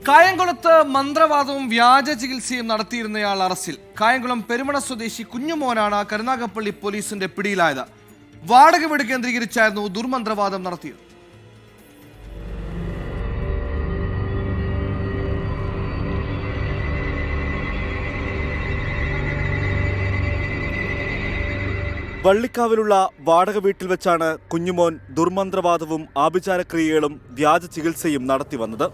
കായംകുളത്ത് മന്ത്രവാദവും വ്യാജ ചികിത്സയും നടത്തിയിരുന്നയാൾ അറസ്റ്റിൽ. കായംകുളം പെരുമണ സ്വദേശി കുഞ്ഞുമോനാണ് കരുനാഗപ്പള്ളി പോലീസിന്റെ പിടിയിലായത്. വാടക വീട് കേന്ദ്രീകരിച്ചായിരുന്നു ദുർമന്ത്രവാദം നടത്തിയത്. വള്ളിക്കാവിലുള്ള വാടക വീട്ടിൽ വെച്ചാണ് കുഞ്ഞുമോൻ ദുർമന്ത്രവാദവും ആഭിചാരക്രിയകളും വ്യാജ ചികിത്സയും നടത്തി വന്നത്.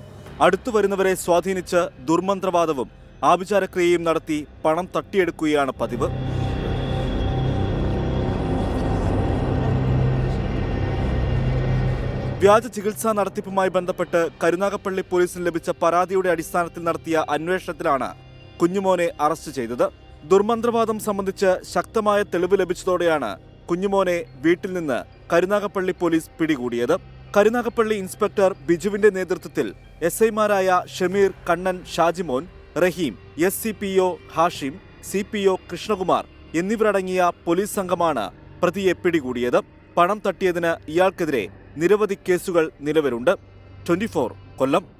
അടുത്തു വരുന്നവരെ സ്വാധീനിച്ച് ദുർമന്ത്രവാദവും ആഭിചാരക്രിയയും നടത്തി പണം തട്ടിയെടുക്കുകയാണ് പതിവ്. വ്യാജ ചികിത്സാ നടത്തിപ്പുമായി ബന്ധപ്പെട്ട് കരുനാഗപ്പള്ളി പോലീസിന് ലഭിച്ച പരാതിയുടെ അടിസ്ഥാനത്തിൽ നടത്തിയ അന്വേഷണത്തിലാണ് കുഞ്ഞുമോനെ അറസ്റ്റ് ചെയ്തത്. ദുർമന്ത്രവാദം സംബന്ധിച്ച് ശക്തമായ തെളിവ് ലഭിച്ചതോടെയാണ് കുഞ്ഞുമോനെ വീട്ടിൽ നിന്ന് കരുനാഗപ്പള്ളി പോലീസ് പിടികൂടിയത്. കരുനാഗപ്പള്ളി ഇൻസ്പെക്ടർ ബിജുവിന്റെ നേതൃത്വത്തിൽ SI-മാരായ ഷമീർ, കണ്ണൻ, ഷാജിമോൻ, റഹീം, SCPO ഹാഷിം, CPO കൃഷ്ണകുമാർ എന്നിവരടങ്ങിയ പോലീസ് സംഘമാണ് പ്രതിയെ പിടികൂടിയത്. പണം തട്ടിയതിന് ഇയാൾക്കെതിരെ നിരവധി കേസുകൾ നിലവിലുണ്ട്. 24 കൊല്ലം.